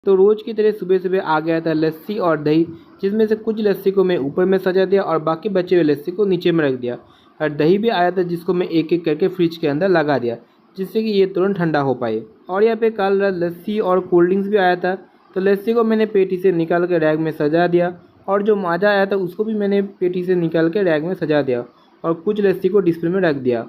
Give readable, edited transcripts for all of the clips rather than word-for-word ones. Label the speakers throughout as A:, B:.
A: तो रोज़ की तरह सुबह सुबह आ गया था लस्सी और दही, जिसमें से कुछ लस्सी को मैं ऊपर में सजा दिया और बाकी बचे हुए लस्सी को नीचे में रख दिया। और दही भी आया था जिसको मैं एक एक करके फ्रिज के अंदर लगा दिया, जिससे कि ये तुरंत ठंडा हो पाए। और यहाँ पे कल रात लस्सी और कोल्ड ड्रिंक्स भी आया था, तो लस्सी को मैंने पेटी से निकाल कर रैक में सजा दिया और जो माजा आया था उसको भी मैंने पेटी से निकाल के रैक में सजा दिया और कुछ लस्सी को डिस्प्ले में रख दिया।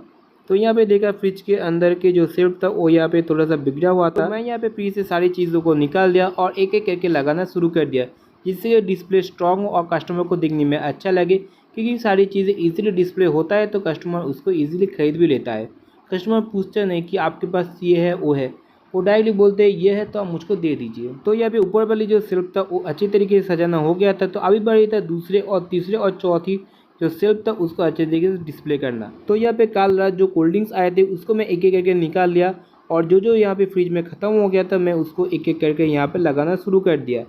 A: तो यहाँ पे देखा फ्रिज के अंदर के जो शेल्फ था वो यहाँ पे थोड़ा सा बिगड़ा हुआ था। तो मैं यहाँ पे फ्रिज से सारी चीज़ों को निकाल दिया और एक एक करके लगाना शुरू कर दिया, जिससे ये डिस्प्ले स्ट्रॉन्ग हो और कस्टमर को देखने में अच्छा लगे, क्योंकि सारी चीज़ें इजीली डिस्प्ले होता है तो कस्टमर उसको इजीली खरीद भी लेता है। कस्टमर पूछते नहीं कि आपके पास ये है वो है, वो डायरेक्टली बोलते हैं ये है तो आप मुझको दे दीजिए। तो यहाँ पे ऊपर वाली जो शेल्फ था वो अच्छी तरीके से सजाना हो गया था। तो अभी बारी था दूसरे और तीसरे और चौथी जो शेल्फ था उसको अच्छे तरीके से डिस्प्ले करना। तो यहाँ पे कल रात जो कोल्ड ड्रिंक्स आए थे उसको मैं एक एक करके निकाल लिया और जो जो यहाँ पे फ्रिज में ख़त्म हो गया था मैं उसको एक एक करके यहाँ पे लगाना शुरू कर दिया।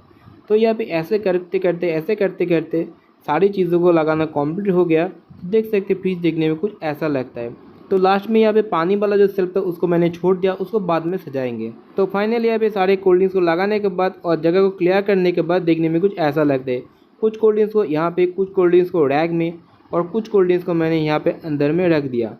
A: तो यहाँ पे ऐसे करते करते सारी चीज़ों को लगाना कंप्लीट हो गया। तो देख सकते फ्रिज देखने में कुछ ऐसा लगता है। तो लास्ट में यहाँ पे पानी वाला जो शेल्फ था उसको मैंने छोड़ दिया, उसको बाद में सजाएंगे। तो फाइनली यहाँ पे सारे कोल्ड ड्रिंक्स को लगाने के बाद और जगह को क्लियर करने के बाद देखने में कुछ ऐसा लगता है। कुछ कोल्ड ड्रिंक्स को यहाँ पे, कुछ कोल्ड ड्रिंक्स को रैक में और कुछ कोल्ड ड्रिंक्स को मैंने यहाँ पे अंदर में रख दिया,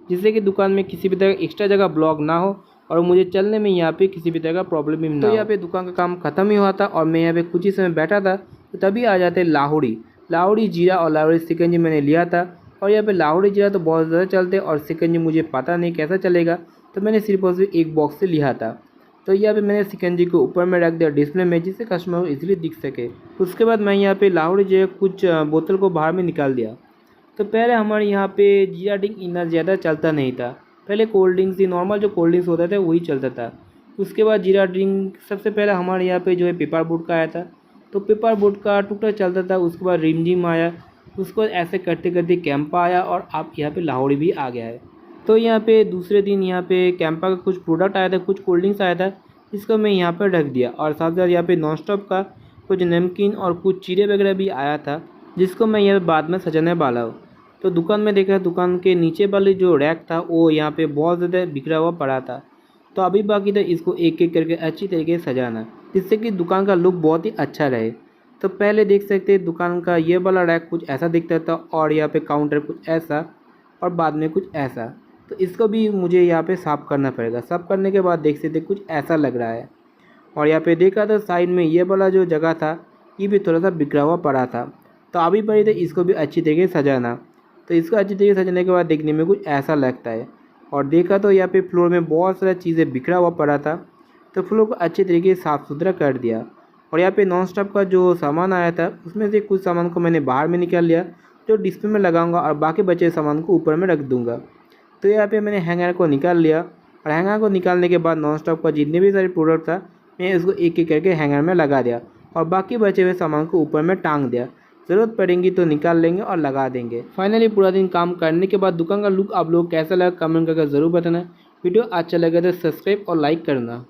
A: जिससे कि दुकान में किसी भी तरह का एक्स्ट्रा जगह ब्लॉक ना हो और मुझे चलने में यहाँ पे किसी भी तरह का प्रॉब्लम भी ना हो। तो यहाँ पे दुकान का काम खत्म ही हुआ था और मैं यहाँ पे कुछ ही समय बैठा था, तो तभी आ जाते लाहौरी जीरा और लाहौरी शिकंजी मैंने लिया था। और यहाँ पे लाहौरी जीरा तो बहुत ज़्यादा चलते और शिकंजी मुझे पता नहीं कैसा चलेगा, तो मैंने सिर्फ और सिर्फ एक बॉक्स से लिया था। तो यहाँ पे मैंने शिकंजी को ऊपर में रख दिया डिस्प्ले में, जिससे कस्टमर को इजीली दिख सके। उसके बाद मैं यहाँ पे लाहौरी जीरा कुछ बोतल को बाहर में निकाल दिया। तो पहले हमारे यहाँ पे जीरा ड्रिंक इतना ज़्यादा चलता नहीं था, पहले कोल्ड ड्रिंक्स ही नॉर्मल जो कोल्ड ड्रिंक्स होता था वही चलता था। उसके बाद जीरा ड्रिंक सबसे पहले हमारे यहाँ पे जो है पेपर बोट का आया था, तो पेपर बोट का टुकड़ा चलता था। उसके बाद रिमझिम आया, उसको ऐसे करते करते कैंपा आया और अब यहाँ पे लाहौरी भी आ गया है। तो यहाँ पे दूसरे दिन यहाँ पे कैंपा का कुछ प्रोडक्ट आया था, कुछ कोल्ड ड्रिंक्स आया था, इसको मैं यहाँ पर रख दिया। और साथ साथ यहाँ पे नॉन स्टॉप का कुछ नमकीन और कुछ चीरे वगैरह भी आया था, जिसको मैं यहाँ बाद में सजाने वाला हूँ। तो दुकान में देखा, दुकान के नीचे वाले जो रैक था वो यहाँ पे बहुत ज़्यादा बिखरा हुआ पड़ा था। तो अभी बाकी था इसको एक एक करके अच्छी तरीके से सजाना, जिससे कि दुकान का लुक बहुत ही अच्छा रहे। तो पहले देख सकते हैं दुकान का ये वाला रैक कुछ ऐसा दिखता था और यहाँ पे काउंटर कुछ ऐसा और बाद में कुछ ऐसा। तो इसको भी मुझे यहाँ पे साफ़ करना पड़ेगा। साफ़ करने के बाद देख सकते कुछ ऐसा लग रहा है। और यहाँ पे देखा तो साइड में ये वाला जो जगह था ये भी थोड़ा सा बिखरा हुआ पड़ा था। तो अभी पड़ी तो इसको भी अच्छी तरीके से सजाना। तो इसको अच्छी तरीके से सजाने के बाद देखने में कुछ ऐसा लगता है। और देखा तो यहाँ पे फ्लोर में बहुत सारी चीज़ें बिखरा हुआ पड़ा था, तो फ्लोर को अच्छे तरीके से साफ़ सुथरा कर दिया। और यहाँ पे नॉन स्टॉप का जो सामान आया था उसमें से कुछ सामान को मैंने बाहर में निकाल लिया, जो डिस्प्ले में लगाऊंगा और बाकी बचे सामान को ऊपर में रख दूंगा। तो यहाँ पे मैंने हैंगर को निकाल लिया और हैंगर को निकालने के बाद नॉन स्टॉप का जितने भी सारे प्रोडक्ट था मैं उसको एक एक करके हैंगर में लगा दिया और बाकी बचे हुए सामान को ऊपर में टांग दिया। ज़रूरत पड़ेगी तो निकाल लेंगे और लगा देंगे। फाइनली पूरा दिन काम करने के बाद दुकान का लुक आप लोग कैसा लगा कमेंट करके ज़रूर बताना। वीडियो अच्छा लगे तो सब्सक्राइब और लाइक करना।